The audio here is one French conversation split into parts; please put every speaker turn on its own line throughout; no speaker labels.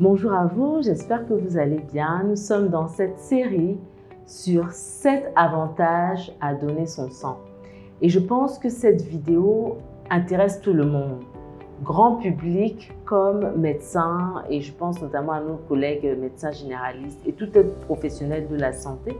Bonjour à vous, j'espère que vous allez bien. Nous sommes dans cette série sur 7 avantages à donner son sang. Et je pense que cette vidéo intéresse tout le monde, grand public comme médecin, et je pense notamment à nos collègues médecins généralistes et tout autre professionnel de la santé.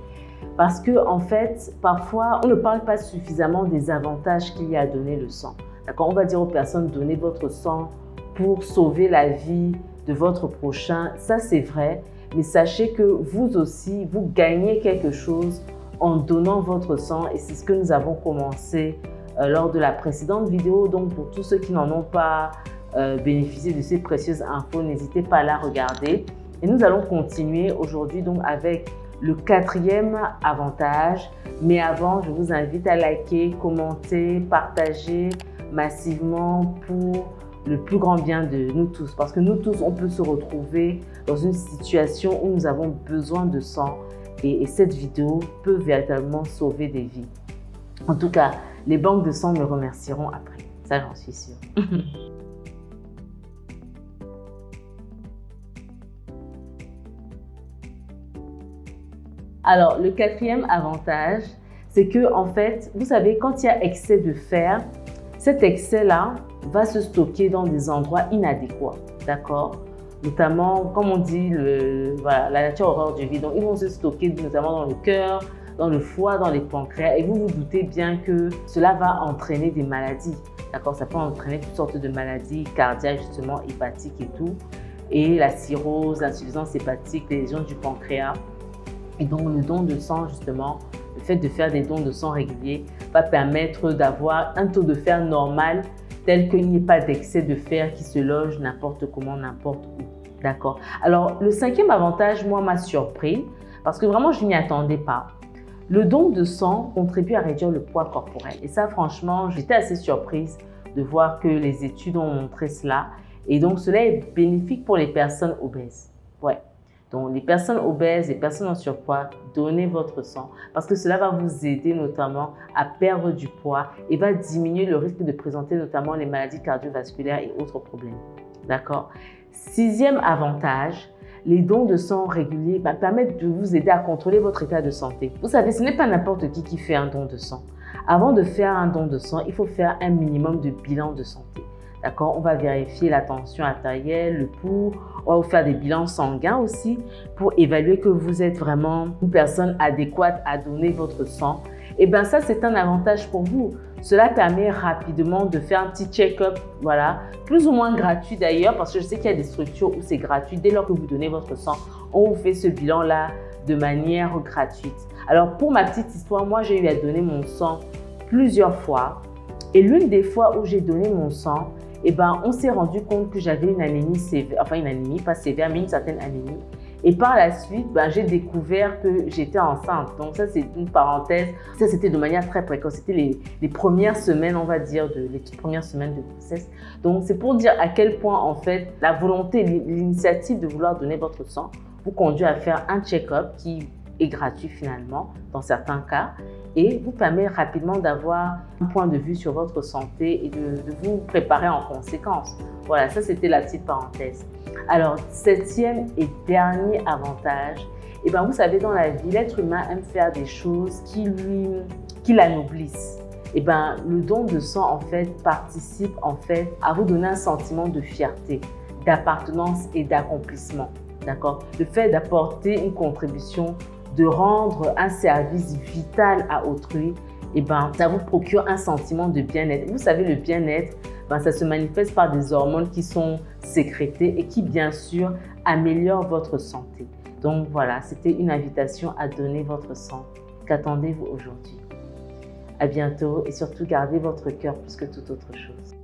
Parce que en fait, parfois, on ne parle pas suffisamment des avantages qu'il y a à donner le sang. D'accord, on va dire aux personnes, donnez votre sang pour sauver la vie de votre prochain. Ça, c'est vrai, mais sachez que vous aussi, vous gagnez quelque chose en donnant votre sang, et c'est ce que nous avons commencé lors de la précédente vidéo. Donc, pour tous ceux qui n'en ont pas bénéficié de ces précieuses infos, n'hésitez pas à la regarder. Et nous allons continuer aujourd'hui donc avec le 4e avantage. Mais avant, je vous invite à liker, commenter, partager massivement pour le plus grand bien de nous tous. Parce que nous tous, on peut se retrouver dans une situation où nous avons besoin de sang. Et cette vidéo peut véritablement sauver des vies. En tout cas, les banques de sang me remercieront après. Ça, j'en suis sûre. Alors, le 4e avantage, c'est que, en fait, vous savez, quand il y a excès de fer, cet excès-là va se stocker dans des endroits inadéquats, d'accord? Notamment, comme on dit, voilà, la nature horreur du vide. Donc, ils vont se stocker notamment dans le cœur, dans le foie, dans les pancréas. Et vous vous doutez bien que cela va entraîner des maladies, d'accord? Ça peut entraîner toutes sortes de maladies cardiaques, justement, hépatiques et tout. Et la cirrhose, l'insuffisance hépatique, les lésions du pancréas. Et donc, le don de sang, justement, le fait de faire des dons de sang réguliers va permettre d'avoir un taux de fer normal, tel qu'il n'y ait pas d'excès de fer qui se loge n'importe comment, n'importe où. D'accord? Alors, le 5e avantage, moi, m'a surpris parce que vraiment, je n'y attendais pas. Le don de sang contribue à réduire le poids corporel. Et ça, franchement, j'étais assez surprise de voir que les études ont montré cela. Et donc, cela est bénéfique pour les personnes obèses. Ouais. Donc, les personnes obèses, les personnes en surpoids, donnez votre sang parce que cela va vous aider notamment à perdre du poids et va diminuer le risque de présenter notamment les maladies cardiovasculaires et autres problèmes. D'accord? 6e avantage, les dons de sang réguliers permettent de vous aider à contrôler votre état de santé. Vous savez, ce n'est pas n'importe qui fait un don de sang. Avant de faire un don de sang, il faut faire un minimum de bilan de santé. D'accord? On va vérifier la tension artérielle, le pouls, on va vous faire des bilans sanguins aussi pour évaluer que vous êtes vraiment une personne adéquate à donner votre sang. Et bien ça, c'est un avantage pour vous. Cela permet rapidement de faire un petit check-up, voilà, plus ou moins gratuit d'ailleurs, parce que je sais qu'il y a des structures où c'est gratuit. Dès lors que vous donnez votre sang, on vous fait ce bilan-là de manière gratuite. Alors pour ma petite histoire, moi j'ai eu à donner mon sang plusieurs fois. Et l'une des fois où j'ai donné mon sang, eh ben, on s'est rendu compte que j'avais une anémie sévère, enfin une anémie, pas sévère, mais une certaine anémie. Et par la suite, ben, j'ai découvert que j'étais enceinte. Donc ça, c'est une parenthèse. Ça, c'était de manière très précoce. C'était les premières semaines, on va dire, les toutes premières semaines de grossesse. Donc c'est pour dire à quel point, en fait, la volonté, l'initiative de vouloir donner votre sang vous conduit à faire un check-up qui est gratuit finalement, dans certains cas, et vous permet rapidement d'avoir un point de vue sur votre santé et de vous préparer en conséquence. Voilà, ça c'était la petite parenthèse. Alors, 7e et dernier avantage, eh ben, vous savez, dans la vie, l'être humain aime faire des choses qui l'anoblissent. Eh ben, le don de sang, en fait, participe en fait à vous donner un sentiment de fierté, d'appartenance et d'accomplissement. D'accord? Le fait d'apporter une contribution, de rendre un service vital à autrui, eh ben, ça vous procure un sentiment de bien-être. Vous savez, le bien-être, ben, ça se manifeste par des hormones qui sont sécrétées et qui, bien sûr, améliorent votre santé. Donc voilà, c'était une invitation à donner votre sang. Qu'attendez-vous aujourd'hui? À bientôt et surtout, gardez votre cœur plus que toute autre chose.